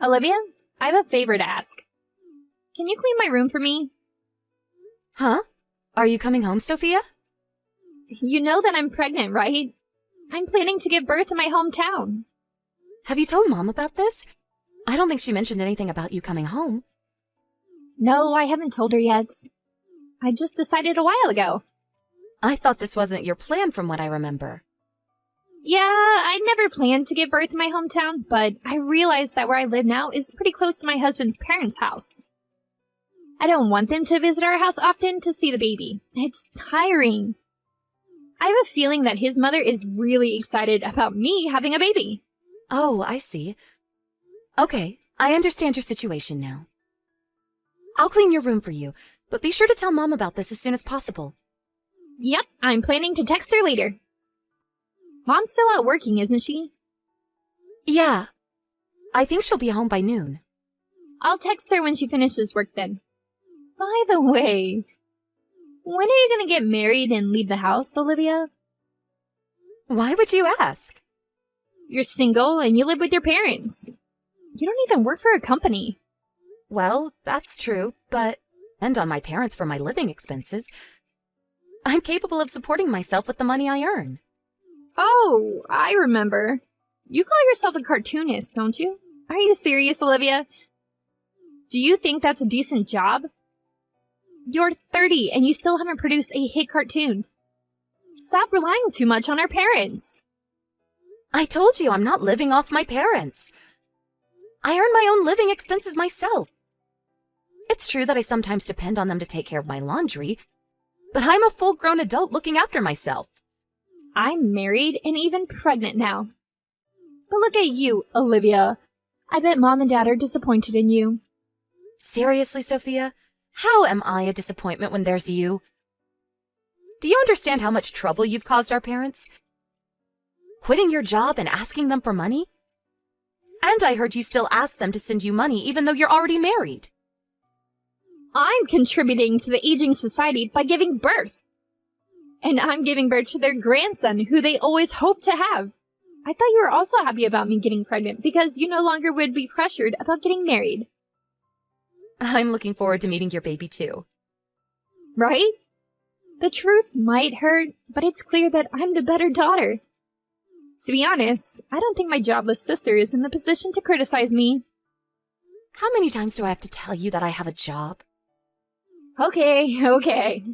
Olivia, I have a favor to ask. Can you clean my room for me? Huh? Are you coming home, Sophia? You know that I'm pregnant, right? I'm planning to give birth in my hometown. Have you told Mom about this? I don't think she mentioned anything about you coming home. No, I haven't told her yet. I just decided a while ago. I thought this wasn't your plan from what I remember. Yeah, I never planned to give birth in my hometown, but I realized that where I live now is pretty close to my husband's parents' house. I don't want them to visit our house often to see the baby. It's tiring. I have a feeling that his mother is really excited about me having a baby. Oh, I see. Okay, I understand your situation now. I'll clean your room for you, but be sure to tell Mom about this as soon as possible. Yep, I'm planning to text her later. Mom's still out working, isn't she? Yeah. I think she'll be home by noon. I'll text her when she finishes work then. By the way, when are you gonna get married and leave the house, Olivia? Why would you ask? You're single and you live with your parents. You don't even work for a company. Well, that's true, but and on my parents for my living expenses. I'm capable of supporting myself with the money I earn. Oh, I remember. You call yourself a cartoonist, don't you? Are you serious, Olivia? Do you think that's a decent job? You're 30 and you still haven't produced a hit cartoon. Stop relying too much on our parents. I told you I'm not living off my parents. I earn my own living expenses myself. It's true that I sometimes depend on them to take care of my laundry, but I'm a full-grown adult looking after myself. I'm married and even pregnant now. But look at you, Olivia. I bet Mom and Dad are disappointed in you. Seriously, Sophia? How am I a disappointment when there's you? Do you understand how much trouble you've caused our parents? Quitting your job and asking them for money? And I heard you still ask them to send you money even though you're already married. I'm contributing to the aging society by giving birth. And I'm giving birth to their grandson, who they always hoped to have. I thought you were also happy about me getting pregnant because you no longer would be pressured about getting married. I'm looking forward to meeting your baby too. Right? The truth might hurt, but it's clear that I'm the better daughter. To be honest, I don't think my jobless sister is in the position to criticize me. How many times do I have to tell you that I have a job? Okay.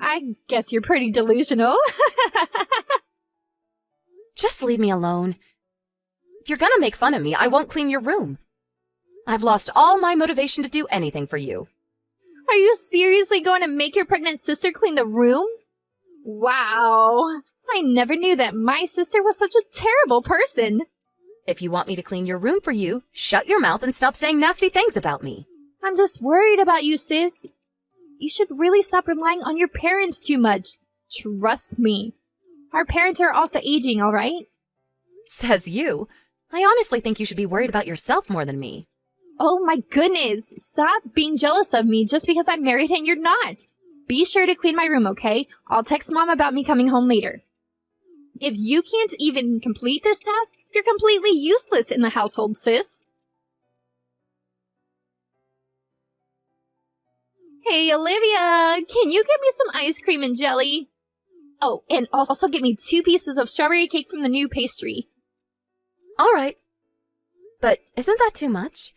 I guess you're pretty delusional. Just leave me alone. If you're gonna make fun of me, I won't clean your room. I've lost all my motivation to do anything for you. Are you seriously going to make your pregnant sister clean the room? Wow. I never knew that my sister was such a terrible person. If you want me to clean your room for you, shut your mouth and stop saying nasty things about me. I'm just worried about you, sis. You should really stop relying on your parents too much. Trust me. Our parents are also aging, all right? Says you. I honestly think you should be worried about yourself more than me. Oh my goodness. Stop being jealous of me just because I'm married and you're not. Be sure to clean my room, okay? I'll text Mom about me coming home later. If you can't even complete this task, you're completely useless in the household, sis. Hey, Olivia, can you get me some ice cream and jelly? Oh, and also get me 2 pieces of strawberry cake from the new pastry. All right. But isn't that too much?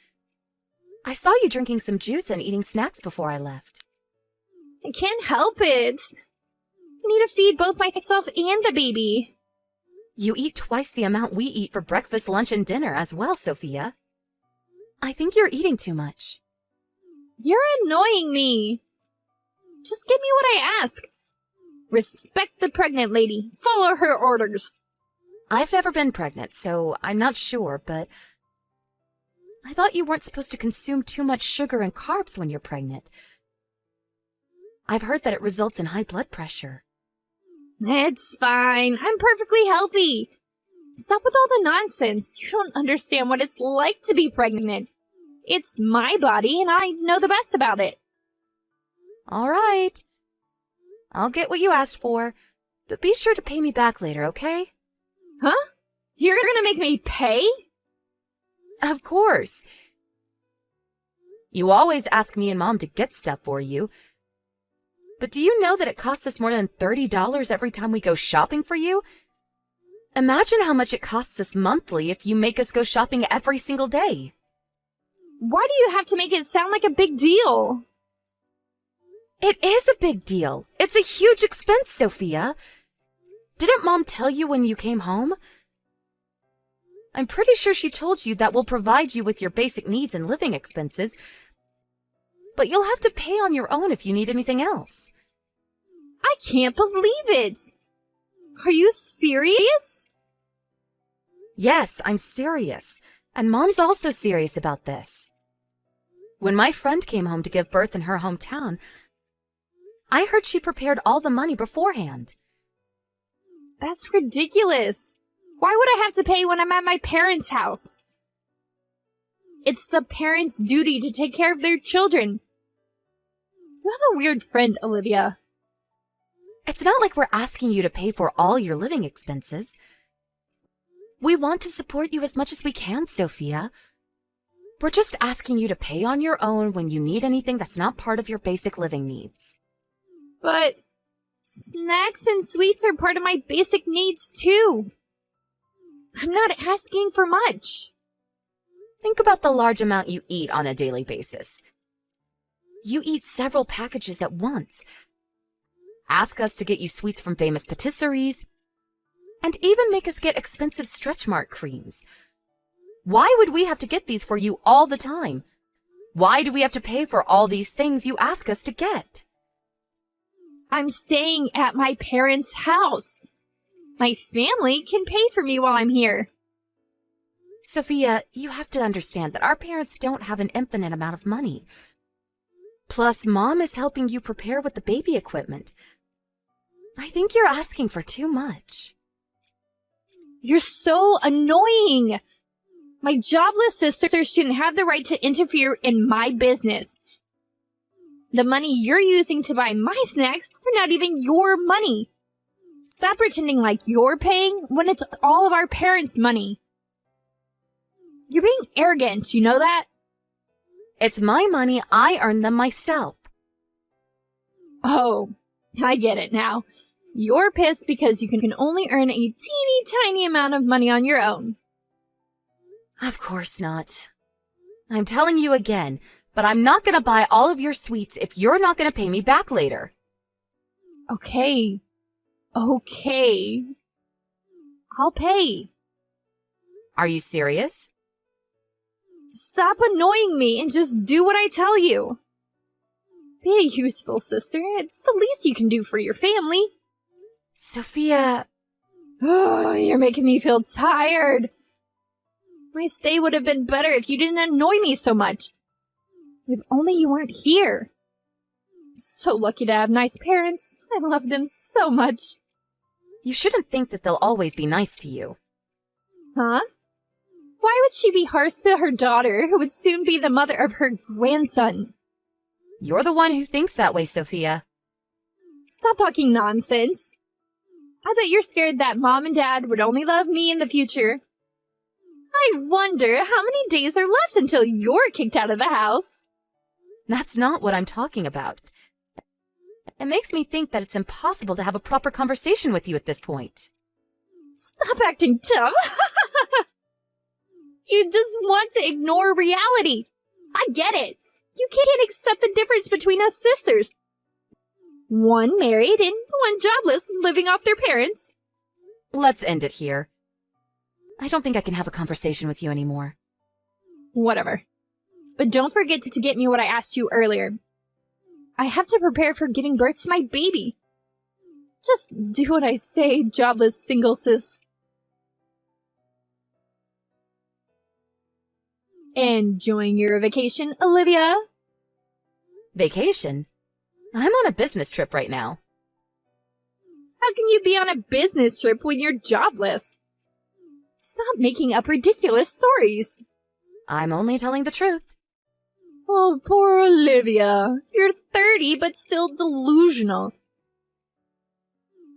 I saw you drinking some juice and eating snacks before I left. I can't help it. I need to feed both myself and the baby. You eat twice the amount we eat for breakfast, lunch, and dinner as well, Sophia. I think you're eating too much. You're annoying me. Just give me what I ask. Respect the pregnant lady. Follow her orders. I've never been pregnant, so I'm not sure, but I thought you weren't supposed to consume too much sugar and carbs when you're pregnant. I've heard that it results in high blood pressure. It's fine. I'm perfectly healthy. Stop with all the nonsense. You don't understand what it's like to be pregnant. It's my body, and I know the best about it. All right. I'll get what you asked for, but be sure to pay me back later, okay? Huh? You're gonna make me pay? Of course. You always ask me and Mom to get stuff for you. But do you know that it costs us more than $30 every time we go shopping for you? Imagine how much it costs us monthly if you make us go shopping every single day. Why do you have to make it sound like a big deal? It is a big deal. It's a huge expense, Sophia. Didn't Mom tell you when you came home? I'm pretty sure she told you that we'll provide you with your basic needs and living expenses, but you'll have to pay on your own if you need anything else. I can't believe it! Are you serious? Yes, I'm serious, and Mom's also serious about this. When my friend came home to give birth in her hometown, I heard she prepared all the money beforehand. That's ridiculous. Why would I have to pay when I'm at my parents' house? It's the parents' duty to take care of their children. You have a weird friend, Olivia. It's not like we're asking you to pay for all your living expenses. We want to support you as much as we can, Sophia. We're just asking you to pay on your own when you need anything that's not part of your basic living needs. But snacks and sweets are part of my basic needs, too. I'm not asking for much. Think about the large amount you eat on a daily basis. You eat several packages at once. Ask us to get you sweets from famous patisseries, and even make us get expensive stretch mark creams. Why would we have to get these for you all the time? Why do we have to pay for all these things you ask us to get? I'm staying at my parents' house. My family can pay for me while I'm here. Sophia, you have to understand that our parents don't have an infinite amount of money. Plus, Mom is helping you prepare with the baby equipment. I think you're asking for too much. You're so annoying. My jobless sisters shouldn't have the right to interfere in my business. The money you're using to buy my snacks are not even your money. Stop pretending like you're paying when it's all of our parents' money. You're being arrogant, you know that? It's my money. I earned them myself. Oh, I get it now. You're pissed because you can only earn a teeny tiny amount of money on your own. Of course not. I'm telling you again, but I'm not going to buy all of your sweets if you're not going to pay me back later. Okay. Okay. I'll pay. Are you serious? Stop annoying me and just do what I tell you. Be a useful sister. It's the least you can do for your family. Sophia... Oh, you're making me feel tired. My stay would have been better if you didn't annoy me so much. If only you weren't here. I'm so lucky to have nice parents. I love them so much. You shouldn't think that they'll always be nice to you. Huh? Why would she be harsh to her daughter, who would soon be the mother of her grandson? You're the one who thinks that way, Sophia. Stop talking nonsense. I bet you're scared that Mom and Dad would only love me in the future. I wonder how many days are left until you're kicked out of the house. That's not what I'm talking about. It makes me think that it's impossible to have a proper conversation with you at this point. Stop acting dumb. You just want to ignore reality. I get it. You can't accept the difference between us sisters. One married and one jobless, living off their parents. Let's end it here. I don't think I can have a conversation with you anymore. Whatever. But don't forget to get me what I asked you earlier. I have to prepare for giving birth to my baby. Just do what I say, jobless single sis. Enjoying your vacation, Olivia? Vacation? I'm on a business trip right now. How can you be on a business trip when you're jobless? Stop making up ridiculous stories. I'm only telling the truth. Oh, poor Olivia. You're 30, but still delusional.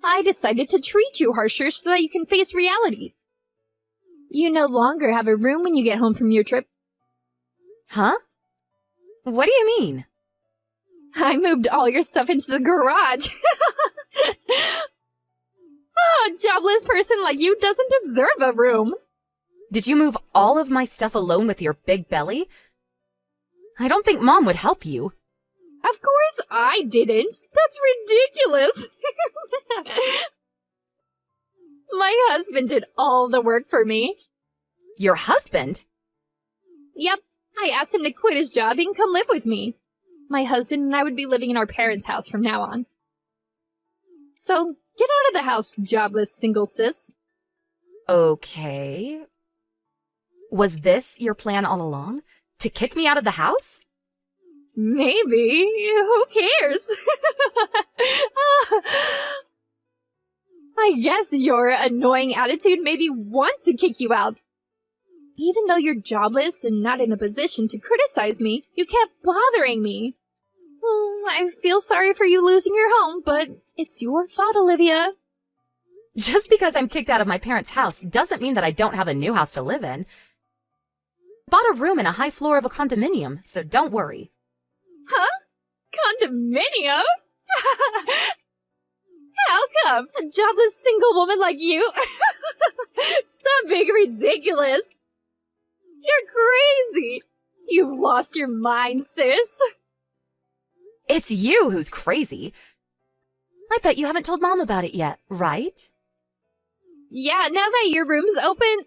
I decided to treat you harsher so that you can face reality. You no longer have a room when you get home from your trip. Huh? What do you mean? I moved all your stuff into the garage. A jobless person like you doesn't deserve a room. Did you move all of my stuff alone with your big belly? I don't think Mom would help you. Of course I didn't. That's ridiculous. My husband did all the work for me. Your husband? Yep, I asked him to quit his job and come live with me. My husband and I would be living in our parents' house from now on. So, get out of the house, jobless single sis. Okay. Was this your plan all along? To kick me out of the house? Maybe. Who cares? I guess your annoying attitude made me want to kick you out. Even though you're jobless and not in a position to criticize me, you kept bothering me. I feel sorry for you losing your home, but it's your fault, Olivia. Just because I'm kicked out of my parents' house doesn't mean that I don't have a new house to live in. Bought a room in a high floor of a condominium, so don't worry. Huh? Condominium? How come? A jobless single woman like you? Stop being ridiculous. You're crazy. You've lost your mind, sis. It's you who's crazy. I bet you haven't told Mom about it yet, right? Yeah, now that your room's open,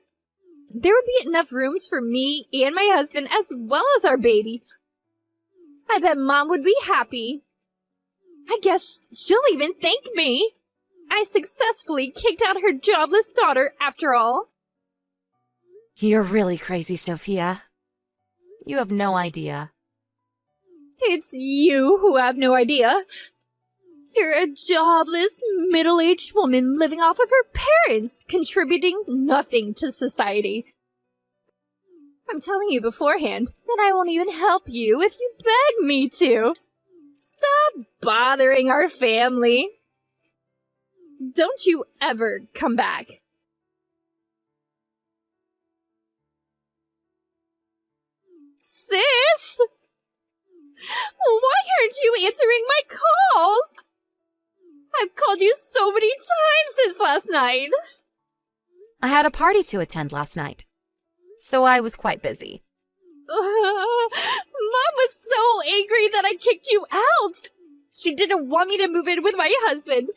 there would be enough rooms for me and my husband as well as our baby. I bet Mom would be happy. I guess she'll even thank me. I successfully kicked out her jobless daughter after all. You're really crazy, Sophia. You have no idea. It's you who have no idea. You're a jobless, middle-aged woman living off of her parents, contributing nothing to society. I'm telling you beforehand that I won't even help you if you beg me to. Stop bothering our family. Don't you ever come back. Sis? Why aren't you answering my calls? I've called you so many times since last night. I had a party to attend last night, so I was quite busy. Mom was so angry that I kicked you out. She didn't want me to move in with my husband.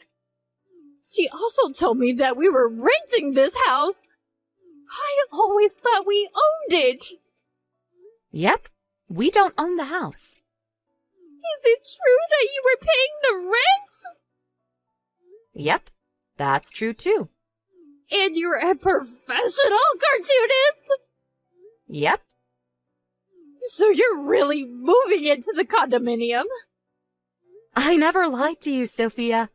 She also told me that we were renting this house. I always thought we owned it. Yep, we don't own the house. Is it true that you were paying the rent? Yep, that's true too. And you're a professional cartoonist? Yep. So you're really moving into the condominium? I never lied to you, Sophia.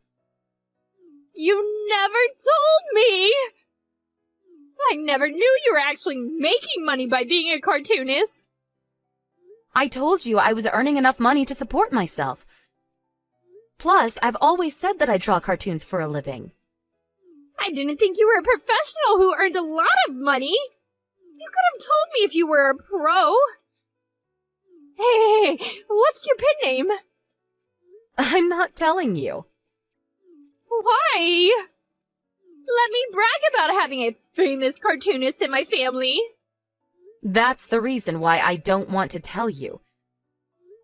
You never told me! I never knew you were actually making money by being a cartoonist. I told you I was earning enough money to support myself. Plus, I've always said that I draw cartoons for a living. I didn't think you were a professional who earned a lot of money. You could have told me if you were a pro. Hey, what's your pen name? I'm not telling you. Why? Let me brag about having a famous cartoonist in my family. That's the reason why I don't want to tell you.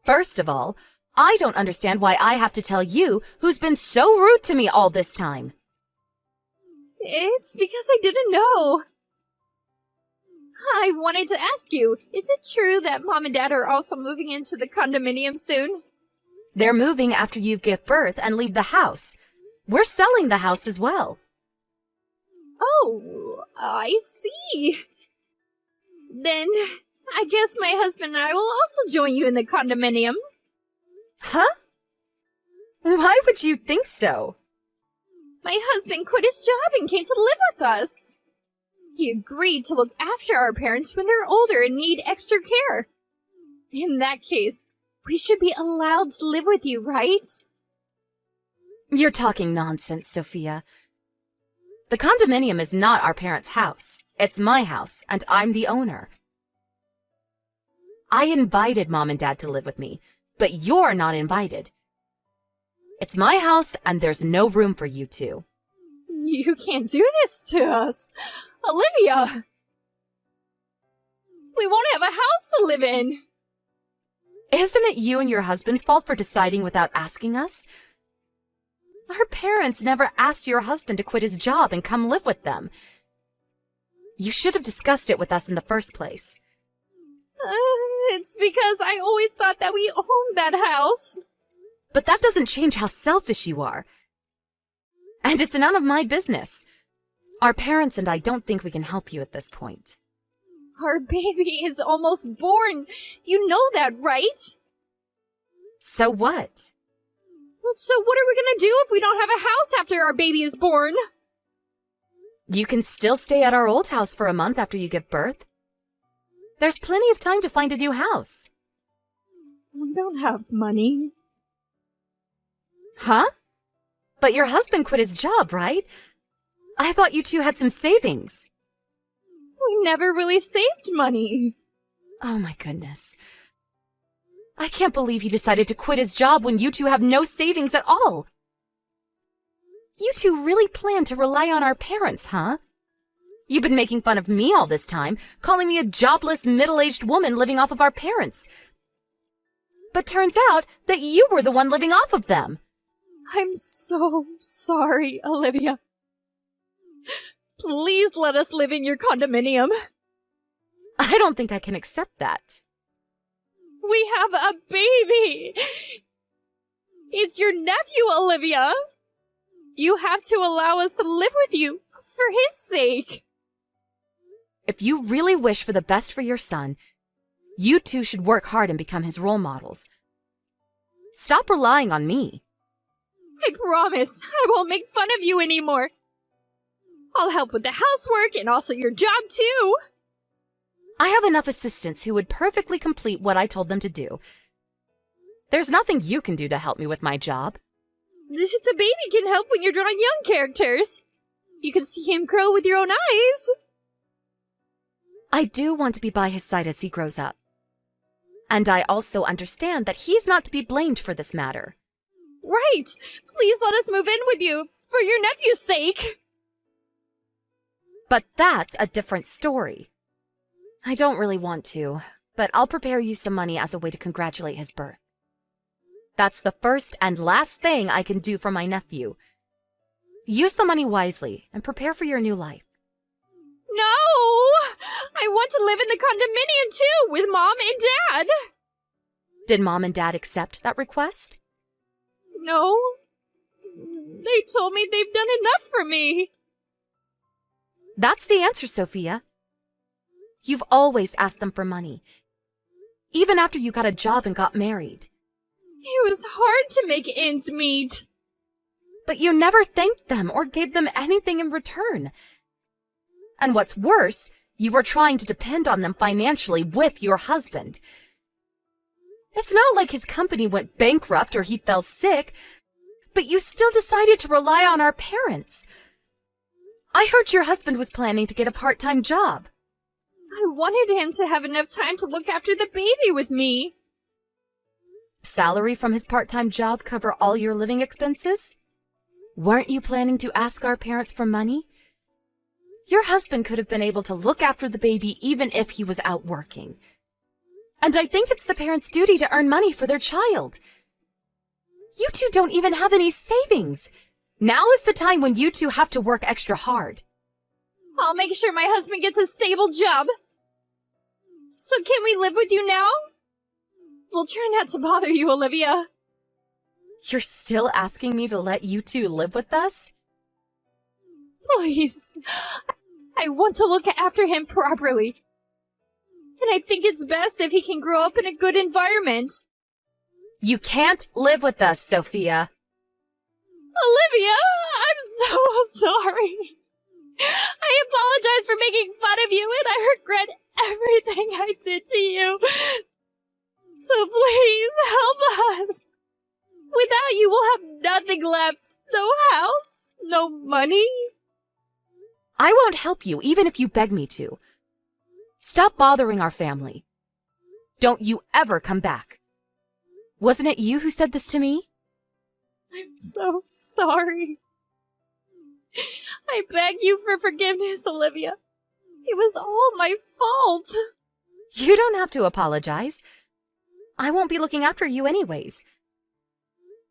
First of all, I don't understand why I have to tell you, who's been so rude to me all this time. It's because I didn't know. I wanted to ask you, is it true that Mom and Dad are also moving into the condominium soon? They're moving after you give birth and leave the house. We're selling the house as well. Oh, I see. Then, I guess my husband and I will also join you in the condominium. Huh? Why would you think so? My husband quit his job and came to live with us. He agreed to look after our parents when they're older and need extra care. In that case, we should be allowed to live with you, right? You're talking nonsense, Sophia. The condominium is not our parents' house. It's my house, and I'm the owner. I invited Mom and Dad to live with me, but you're not invited. It's my house, and there's no room for you two. You can't do this to us. Olivia! We won't have a house to live in. Isn't it you and your husband's fault for deciding without asking us? Our parents never asked your husband to quit his job and come live with them. You should have discussed it with us in the first place. It's because I always thought that we owned that house. But that doesn't change how selfish you are. And it's none of my business. Our parents and I don't think we can help you at this point. Our baby is almost born. You know that, right? So what? So what are we gonna do if we don't have a house after our baby is born? You can still stay at our old house for a month after you give birth. There's plenty of time to find a new house. We don't have money. Huh? But your husband quit his job, right? I thought you two had some savings. We never really saved money. Oh my goodness. I can't believe he decided to quit his job when you two have no savings at all. You two really plan to rely on our parents, huh? You've been making fun of me all this time, calling me a jobless, middle-aged woman living off of our parents. But turns out that you were the one living off of them. I'm so sorry, Olivia. Please let us live in your condominium. I don't think I can accept that. We have a baby! It's your nephew, Olivia! You have to allow us to live with you, for his sake. If you really wish for the best for your son, you two should work hard and become his role models. Stop relying on me. I promise I won't make fun of you anymore. I'll help with the housework and also your job too. I have enough assistants who would perfectly complete what I told them to do. There's nothing you can do to help me with my job. The baby can help when you're drawing young characters. You can see him grow with your own eyes. I do want to be by his side as he grows up. And I also understand that he's not to be blamed for this matter. Right! Please let us move in with you, for your nephew's sake! But that's a different story. I don't really want to, but I'll prepare you some money as a way to congratulate his birth. That's the first and last thing I can do for my nephew. Use the money wisely and prepare for your new life. No! I want to live in the condominium too, with Mom and Dad! Did Mom and Dad accept that request? No. They told me they've done enough for me. That's the answer, Sophia. You've always asked them for money, even after you got a job and got married. It was hard to make ends meet. But you never thanked them or gave them anything in return. And what's worse, you were trying to depend on them financially with your husband. It's not like his company went bankrupt or he fell sick, but you still decided to rely on our parents. I heard your husband was planning to get a part-time job. I wanted him to have enough time to look after the baby with me. Salary from his part-time job cover all your living expenses? Weren't you planning to ask our parents for money? Your husband could have been able to look after the baby even if he was out working. And I think it's the parents' duty to earn money for their child. You two don't even have any savings. Now is the time when you two have to work extra hard. I'll make sure my husband gets a stable job. So can we live with you now? We'll try not to bother you, Olivia. You're still asking me to let you two live with us? Please. I want to look after him properly. And I think it's best if he can grow up in a good environment. You can't live with us, Sophia. Olivia, I'm so sorry. I apologize for making fun of you, and I regret everything I did to you. So please, help us. Without you, we'll have nothing left. No house, no money. I won't help you even if you beg me to. Stop bothering our family. Don't you ever come back. Wasn't it you who said this to me? I'm so sorry. I beg you for forgiveness, Olivia. It was all my fault. You don't have to apologize. I won't be looking after you anyways.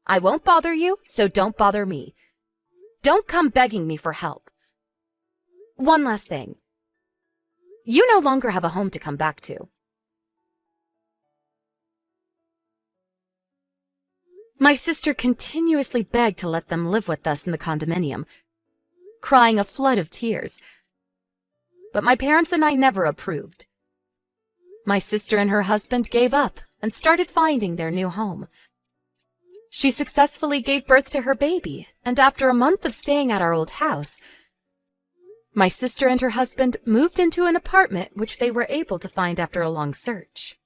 I won't bother you, so don't bother me. Don't come begging me for help. One last thing. You no longer have a home to come back to. My sister continuously begged to let them live with us in the condominium, crying a flood of tears. But my parents and I never approved. My sister and her husband gave up and started finding their new home. She successfully gave birth to her baby, and after a month of staying at our old house, my sister and her husband moved into an apartment which they were able to find after a long search.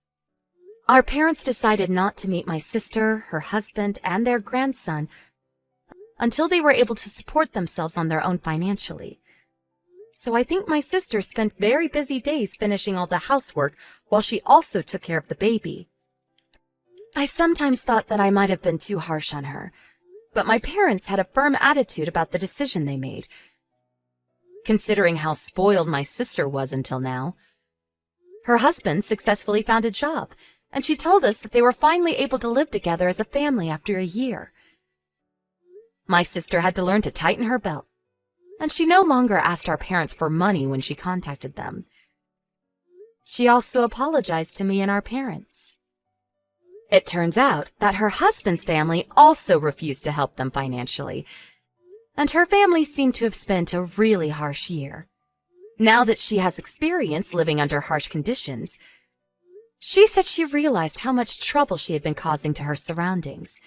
Our parents decided not to meet my sister, her husband, and their grandson until they were able to support themselves on their own financially. So I think my sister spent very busy days finishing all the housework while she also took care of the baby. I sometimes thought that I might have been too harsh on her, but my parents had a firm attitude about the decision they made, considering how spoiled my sister was until now. Her husband successfully found a job, and she told us that they were finally able to live together as a family after a year. My sister had to learn to tighten her belt, and she no longer asked our parents for money when she contacted them. She also apologized to me and our parents. It turns out that her husband's family also refused to help them financially, and her family seemed to have spent a really harsh year. Now that she has experience living under harsh conditions, she said she realized how much trouble she had been causing to her surroundings.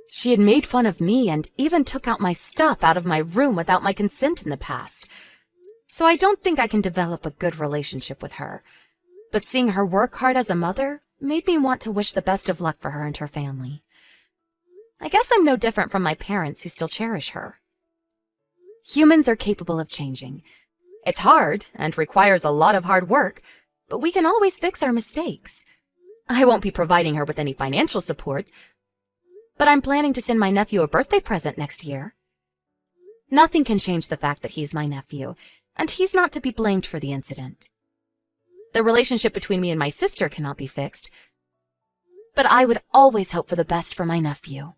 She had made fun of me and even took out my stuff out of my room without my consent in the past. So I don't think I can develop a good relationship with her. But seeing her work hard as a mother made me want to wish the best of luck for her and her family. I guess I'm no different from my parents who still cherish her. Humans are capable of changing. It's hard and requires a lot of hard work, but we can always fix our mistakes. I won't be providing her with any financial support, but I'm planning to send my nephew a birthday present next year. Nothing can change the fact that he's my nephew, and he's not to be blamed for the incident. The relationship between me and my sister cannot be fixed, but I would always hope for the best for my nephew.